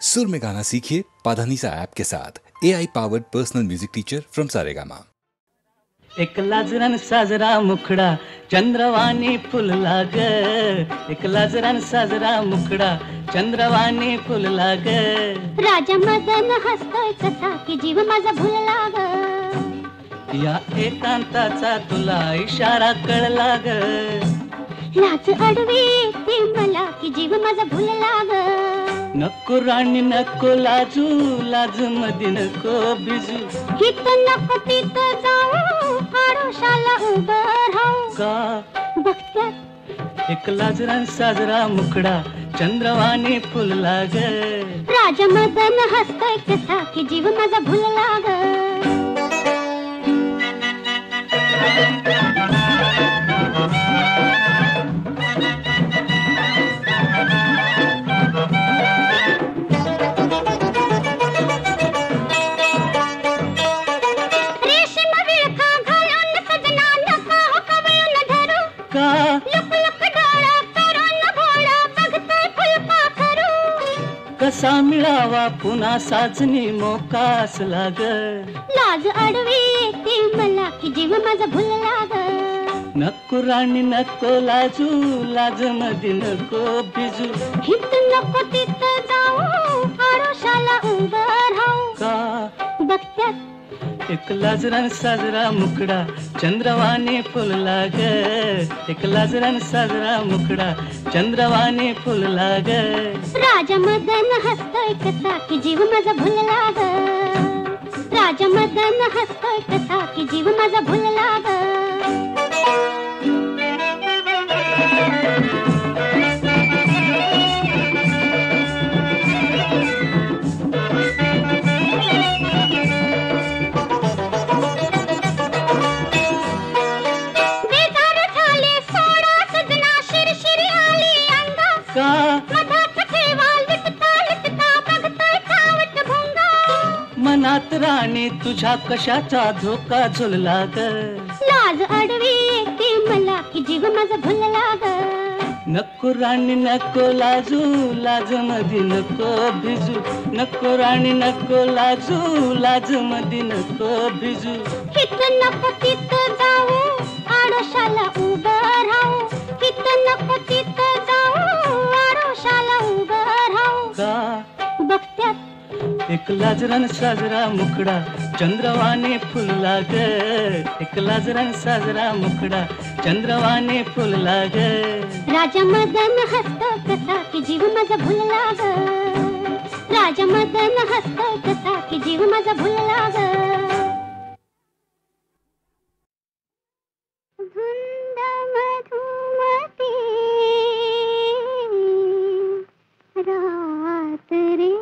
सुर में गाना सीखिए पाधानीसा ऐप के साथ। AI powered personal music teacher from Saregama. एक लाजरान साजरा मुखडा चंद्रवाणी फुलला ग, एक लाजरान साजरा मुखडा चंद्रवाणी फुलला ग. राजा मदन हसतोय कसा की जीव माझा भुलला ग. या एकांताचा तुला इशारा कळला ग. लाज अडवी येते मला की जीव माझा भुलला ग. नको राणी नको लाजू, लाज मध्ये नको बिजू. हित नको तिथं जाऊ, आडोशाला उभं राहू. का बघत्यात एक लाजरान साजरा मुखडा चंद्रवाणी फुलला ग. राजा मदन हसतोय कसा की जीव माझा भुलला ग. कसा मिळावा पुन्हा साजनी मोकास लाग. लाज अडवी येते मला की जीव माझा भुलला ग. नको राणी नको लाजू, लाज मध्ये नको बिजू. हित नको तिथं जाऊ, आडोशाला उभं राहू. का बघत्यात एक लाजरान साजरा मुखडा चंद्रवाणी फुलला ग. एक लाजरान साजरा मुखडा चंद्रवाणी फुलला ग. राजा मदन हसतोय कसा की जीव माझा भुलला ग. राजा मदन हसतोय कसा की जीव माझा भुलला ग. मनात राणी तुझ्या कशाचा धोका झुलला ग. लाज अडवी येते मला की जीव माझा भुलला ग. नको राणी नको लाजू, लाज मध्ये नको भिजू. नको राणी नको लाजू, लाज मध्ये नको भिजू. हित नको तिथं जाऊ, आडोशाला उभं राहू. हित नको तिथं जाऊ, आडोशाला उभं राहू. का बघत्यात एक लाजरान साजरा मुखडा चंद्रवाणी फुलला ग. एक लाजरान साजरा मुखडा चंद्रवाणी फुलला ग. राजा मदन हसतो कसा की जीव माझा भुलला ग. राजा मदन हसतो कसा की जीव माझा भुलला ग. धुंद मधुमती रात रे.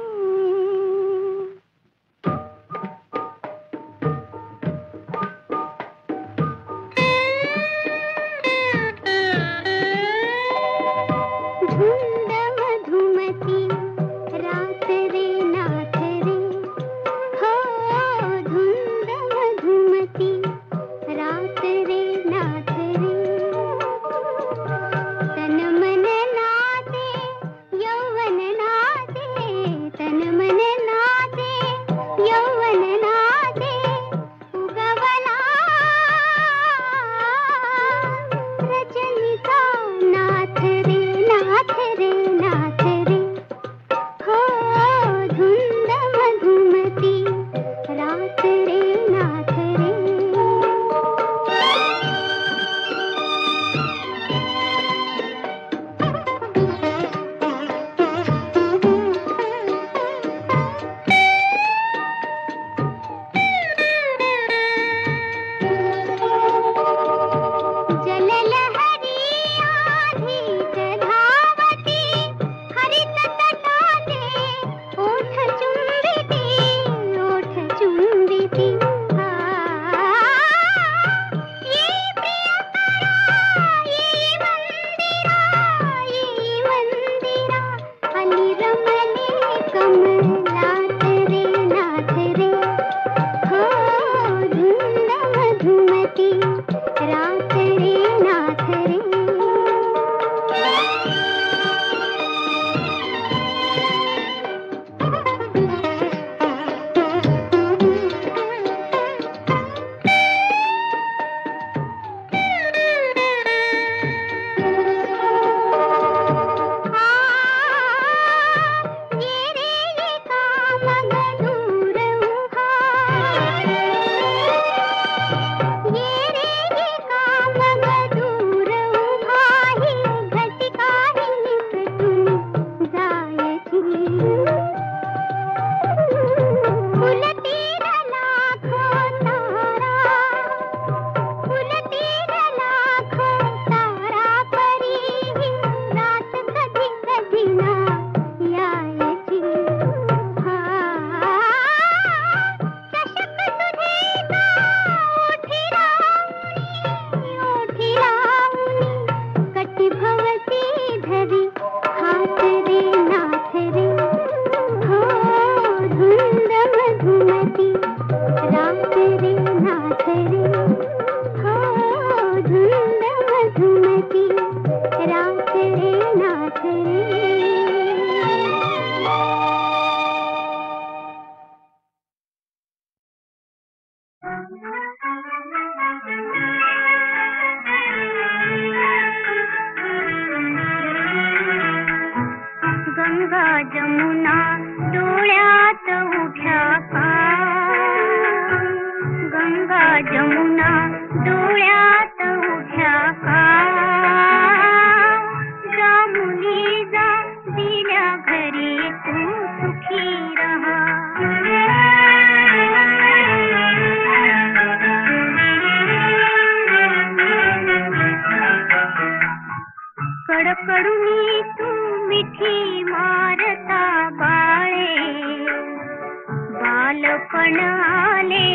पण आले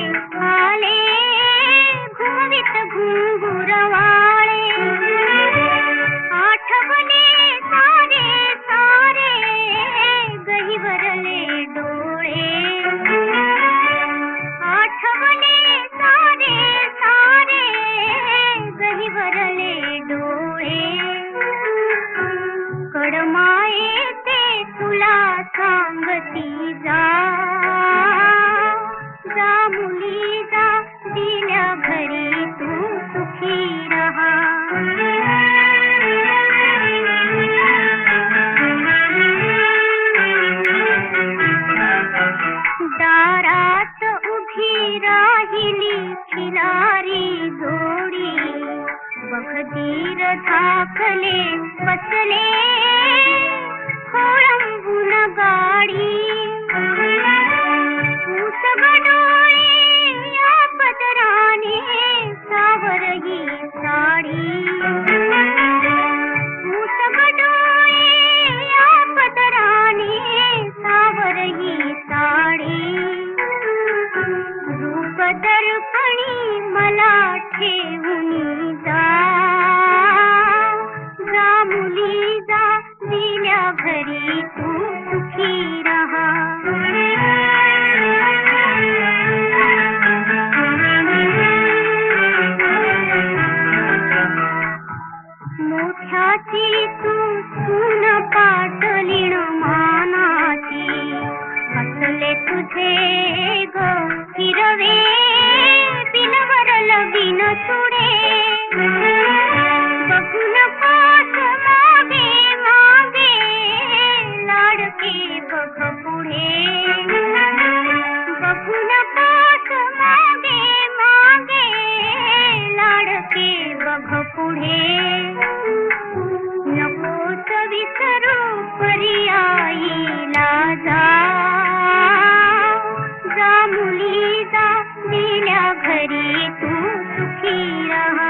आले घुमवीत घुंगुरवाळे आठवले सारे सारे गहिवरले डोळे आठवले सारे सारे गहिवरले डोळे कडमायेचे तुला सांगती जा जा मुली जा दिल्या घरी तू सुखी रहा दारात उभी राहिली खिलारी जोडी बखतीर धाकले बसले खोळंबून गाडी उसगडोळे या पदराने सावरही साडी उसगडोळे या पदराने सावरही साडी रूप दर्पणी मला ठेवून जा जा मुली जा दिल्या घरी तू सुखी रहा मोठ्याची तू सून पाटलीण मानाची असले तुझे ग हिरवे बिनवर लगीन तुडे बघून पास मागे मागे लाडके बघ पुढे बघून पास मागे मागे लाडके बघ पुढे नकोस विसरू पर्यायीला जा जा मुली जा दिल्या घरी तू सुखी रहा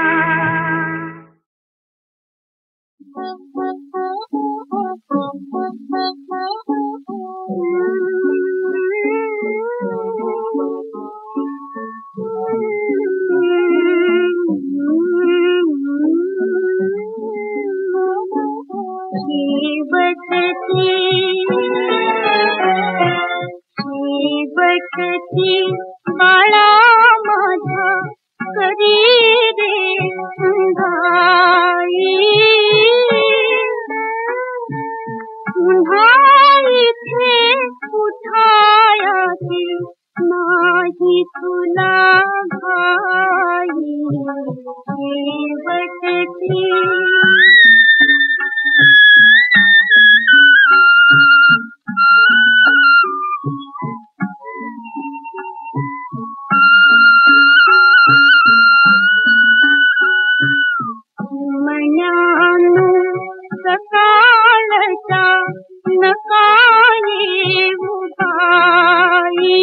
शेवटची बाळा माझा कधी रे अंगाई पुन्हा इथे उठायाची नाही तुला घाई शेवटची मनानु सकाळचा नकाये उभाई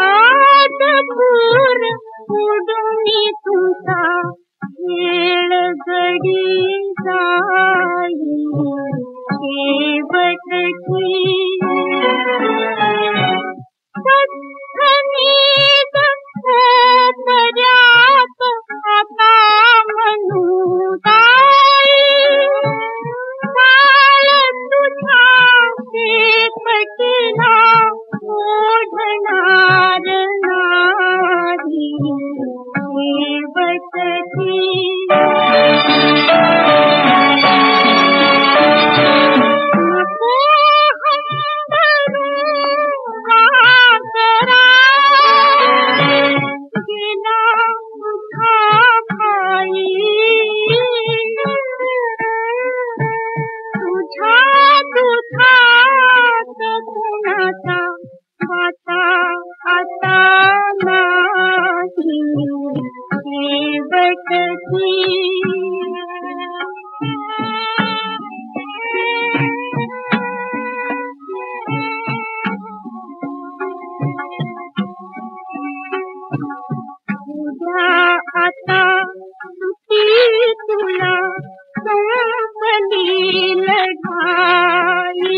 आज पूर उडूनी तुझा खेळ गडी जाई शेवटची पर्यात आता म्हणू तुझ्या शेपटीला ओढणार नाही शेवटची आता तुला संपली लढाई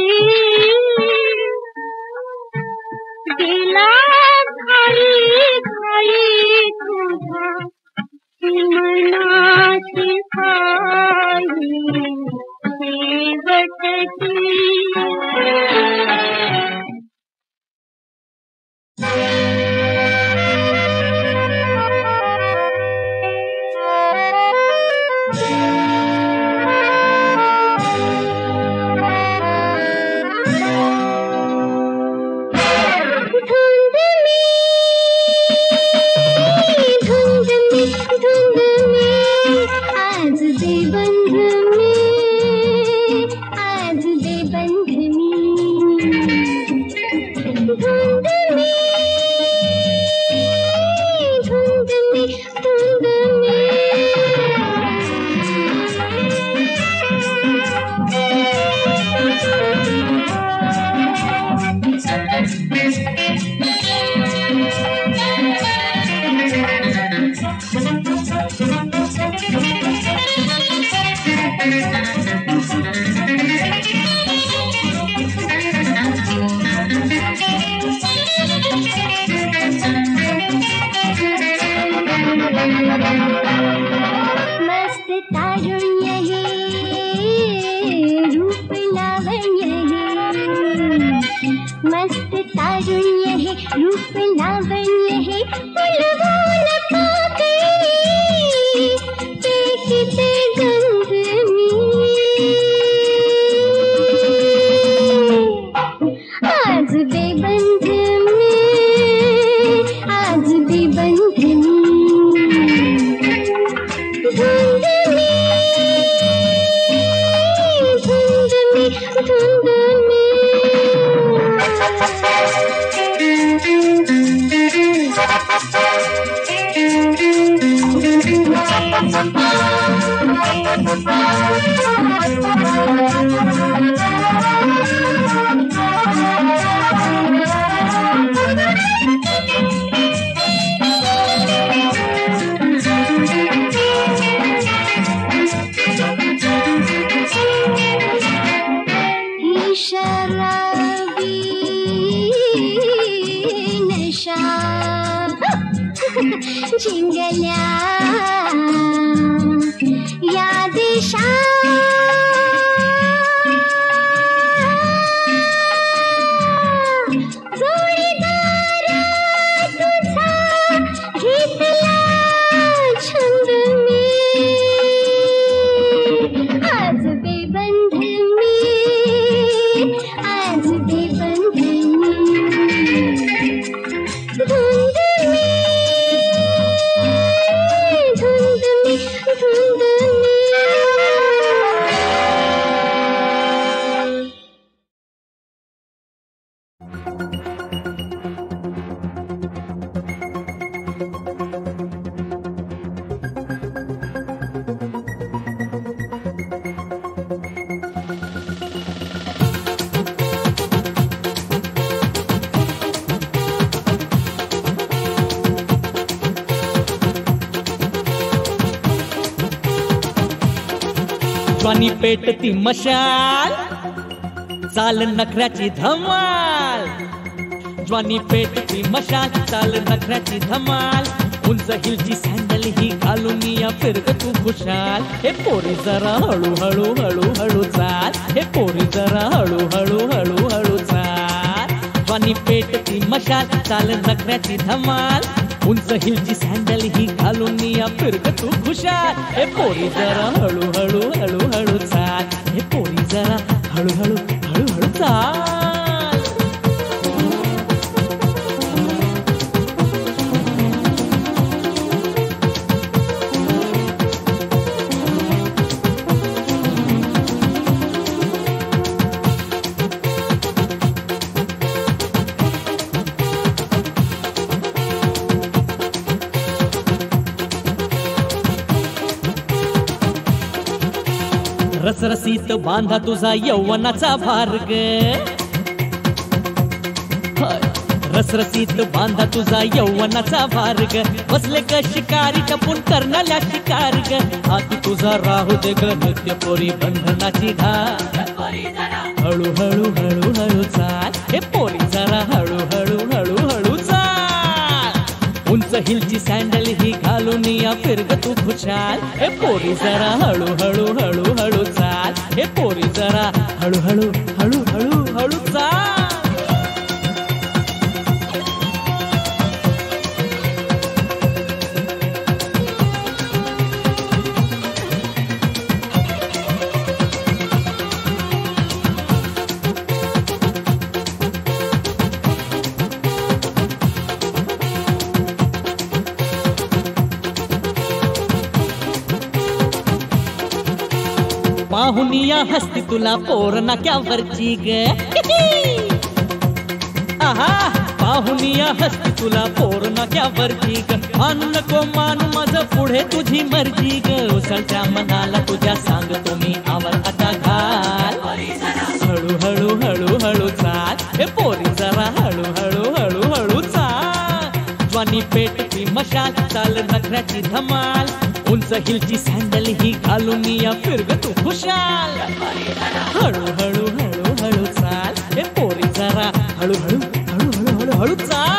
ज्वानी पेटती मशाल, चाल नखऱ्याची धमाल. ज्वानी पेटती मशाल, चाल नखऱ्याची धमाल. उंच हिलची सँडल ही घालून या फिरग तू खुशाल. हे पोरी जरा हळू हळू हळू हळू चाल. हे पोरी जरा हळू हळू हळू हळू चाल. ज्वानी पेटती मशाल, चाल नखऱ्याची धमाल. उंच हिलची सँडल ही घालून या फिरग तू खुशाल. हे पोरी जरा हळू हळू हळू हळू चाल. हे पोरी जरा हळू हळू हळू हळू चाल. रसरसीत बांधा तुझा यौवनाचा भार्ग. रसरसीत बांधा तुझा यौवनाचा भार्ग. बसले ग शिकारी टपून करणाऱ्या शिकार ग. हात तुझा राहू दे ग नृत्य पोरी बंधनाची धार. हळू हळू हळू हळू चाल. हे पोरी जरा हळू हळू हळू हळू चाल. उंच हिलची सँडल ही घालून घालूनिया फिरग तू खुशाल हे पोरी जरा हळू हळू हळू हळू चाल हे पोरी जरा हळू हळू हळू हळू हळू चाल पाहुनिया हसती तुला पोर नाक्यावरची ग आहा पाहुनिया हसती तुला पोर नाक्यावरची ग मान नको मान माझं पुढे तुझी मर्जी ग उसळत्या मनाला तुझ्या सांगतो मी आवर आता घाल हळू हळू हळू हळू चाल हे पोरी जरा हळू हळू हळू हळू चाल ज्वानी पेटती मशाल चाल नखऱ्याची धमाल उंच हिलची सँडल ही घालून या फिरग तू खुशाल हळू हळू हळू हळू चाल हे पोरी जरा हळू हळू हळू हळू हळू हळू चाल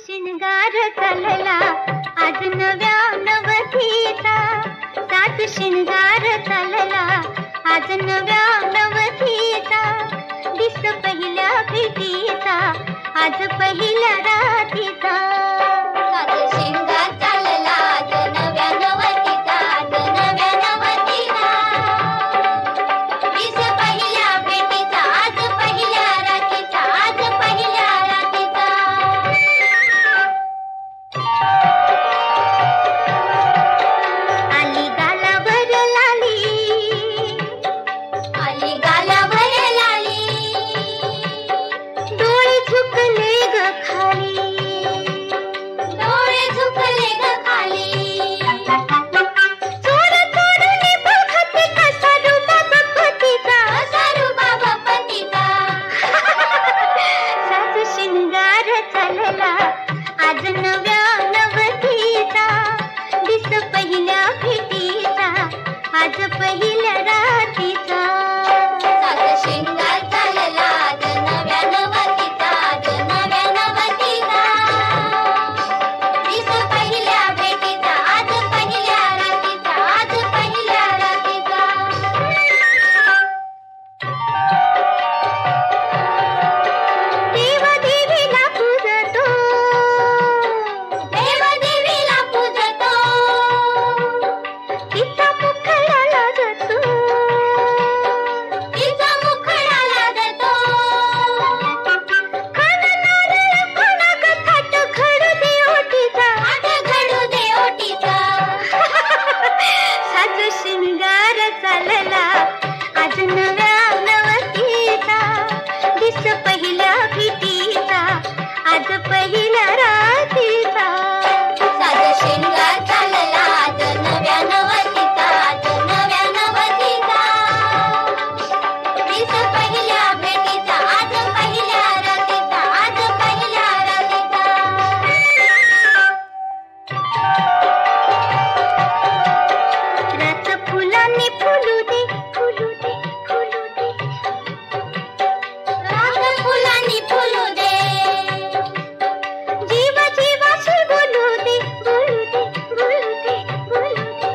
शिणगार चालला आज नव्या नवथीचा, सात शिणगार चालला आज नव्या नवथीचा, दिस पहिल्या भेटीचा आज पहिल्या रात्रीचा, सात शिणगार चालला आज नव्या नवथीचा, आज नव्या नवथीचा. आज नव्या नवतीचा दिस पहिल्या भेटीचा आज पहिल्या रातीचा सात शिंगार चालला आज नव्या नवतीचा आज नव्या नवतीचा दिस पहिल्या भेटीचा आज पहिल्या रातीचा आज पहिल्या रातीचा देव देवीला पूजतो देव देवीला पूजतो तिचा मुखडा लागतो तिचा मुखडा लागतो खान नारळ कोणाक थाट घडू दे ओटीचा आग घडू दे ओटीचा साज शिंगार चालला आज नव्या नवतीचा दिस पहिल्या भेटीचा आज पहिल्या रातीचा साज शिंगार चालला आज नव्या नवतीचा आज नव्या नवतीचा दिस पहिल्या भेटीचा आज पहिल्या रातीचा आज पहिल्या रातीचा रात फुलांनी फुलू दे फुलू दे फुलू दे रात फुलांनी फुलू दे जीव जीवाशी बोलू दे बोलू दे बोलू दे बोलू दे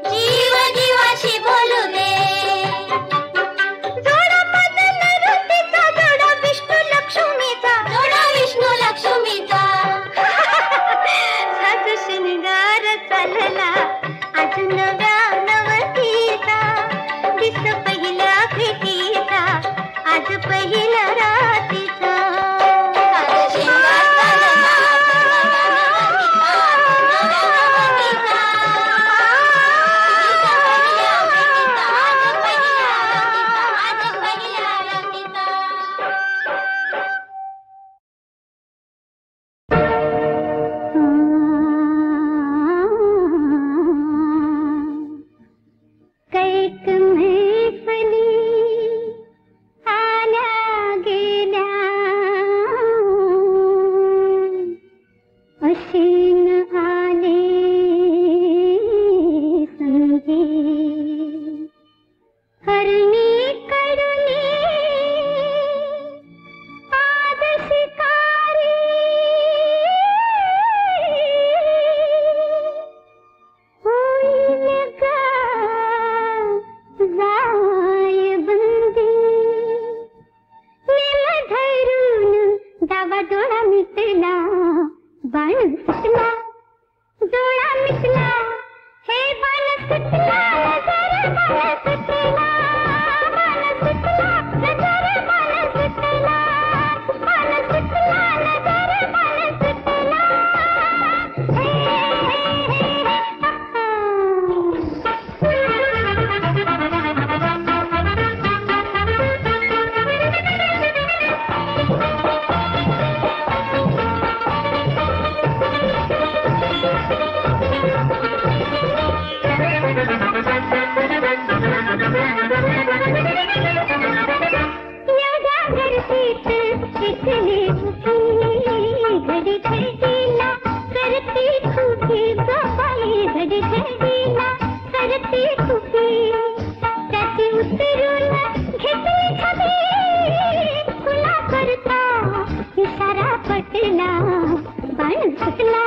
जीव जीवाशी बोलू दे जोडा मदन ऋतीचा जोडा विष्णू लक्ष्मीचा जोडा विष्णू लक्ष्मीचा साज शिंगार चालला आज नव्या नवतीचा दिस पहिल्या भेटीचा आज पहिल्या रातीचा साज शिंगार चालला आज नव्या नवतीचा नव्या नवतीचा दिस पहिल्या भेटीचा आज पहिल्या रातीचा आज कैक महफिली आल्या गेल्या अशीन आले संगे हरणी कडुनी पाद शिकारी होईल गा जाय बंदी नेम धरून डावा डोळा मिटला बाण सुटला डोळा मिटला हे बाण सुटला नजर बाण सुटला बाण सुटला नजर बाण सुटला बाण सुटला नजर बाण सुटला हे एवढ्या गर्दीत इथली उभी घडी घडीला करती खुबी बाबाई घडी घडीला करती खुबी त्याची उतरून घेतली छबी खुला करता इशारा पटला बाण सुटला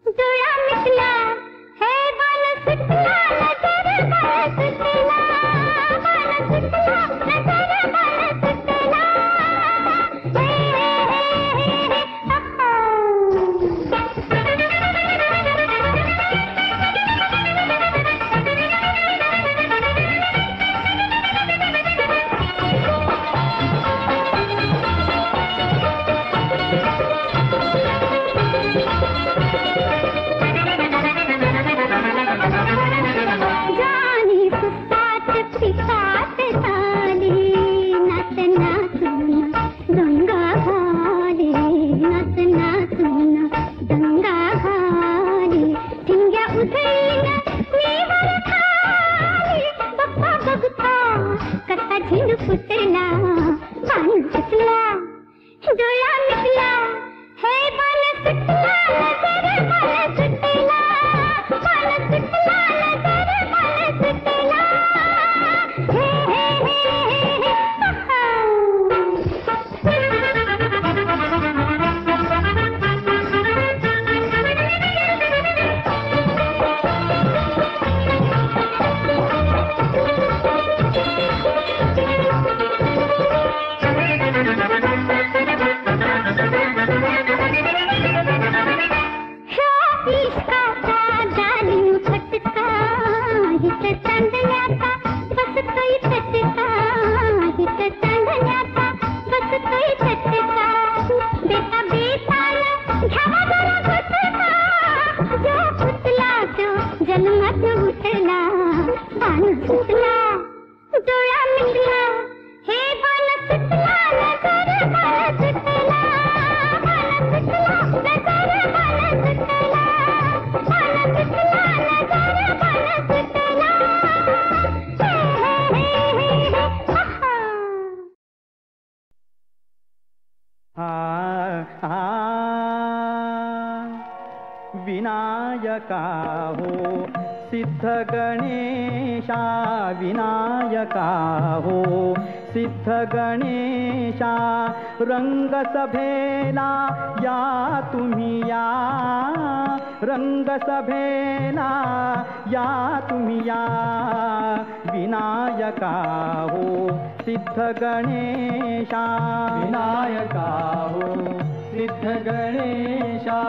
डोळा मिटला हे बाण सुटला नजर बाण सुटला बाण सुटला नजर बाण सुटला हे फुटला पाणी सुटला डोळा मिटला हे बाण सुटला विनायका हो सिद्ध गणेशा विनायका हो सिद्ध गणेशा रंगसभेला या तुम्ही या रंगसभेला या तुम्ही या विनायका हो सिद्ध गणेशा विनायका हो सिद्ध गणेशा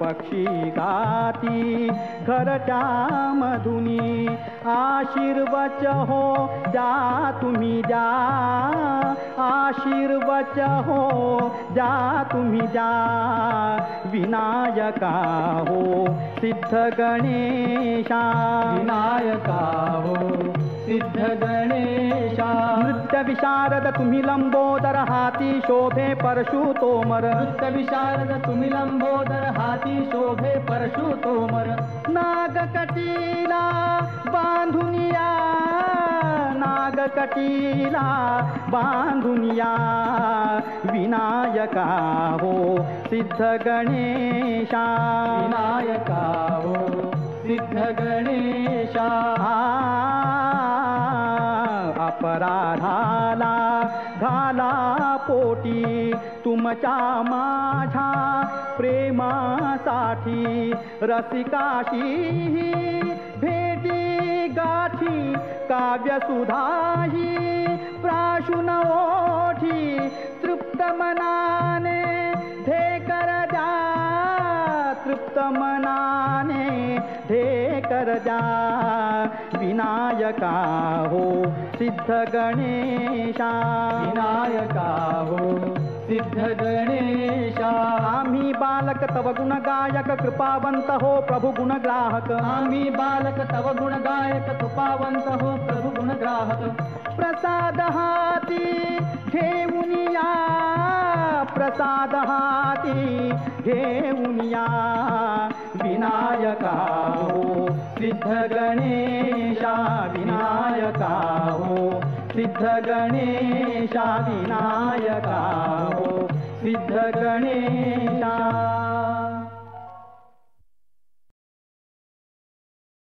पक्षी गाती घरच्या मधुनी आशीर्वच हो द्या तुम्ही द्या आशीर्वच हो द्या तुम्ही द्या विनायका हो सिद्ध गणेशा विनायका हो सिद्ध गणेशा नृत्य विशारद तुम्ही लंबोदर हाती शोभे परशुतोमर नृत्य विशारद तुम्ही लंबोदर हाती शोभे परशुतोमर नागकटीला बांधुनिया नागकटीला बांधुनिया विनायका हो सिद्ध गणेशा विनायका हो सिद्ध गणेशा अपराधाला घाला पोटी तुमच्या माझ्या प्रेमासाठी रसिकाशी भेटी गाठी काव्यसुधाही प्राशुन ओठी तृप्त मनाने ढेकर द्या तृप्त मनाने ढेकर द्या विनायका हो सिद्ध गणेशा विनायका हो सिद्ध गणेशा आम्ही बालक तव गुण गायक कृपावंत हो प्रभु गुण ग्राहक आम्ही बालक तव गुण गायक कृपावंत हो प्रभु गुण ग्राहक प्रसाद हाती घेऊन या प्रसाद हाती घेऊन या विनायका हो सिद्ध गणेशा विनायका हो सिद्ध गणेशा विनायका हो सिद्ध गणेशा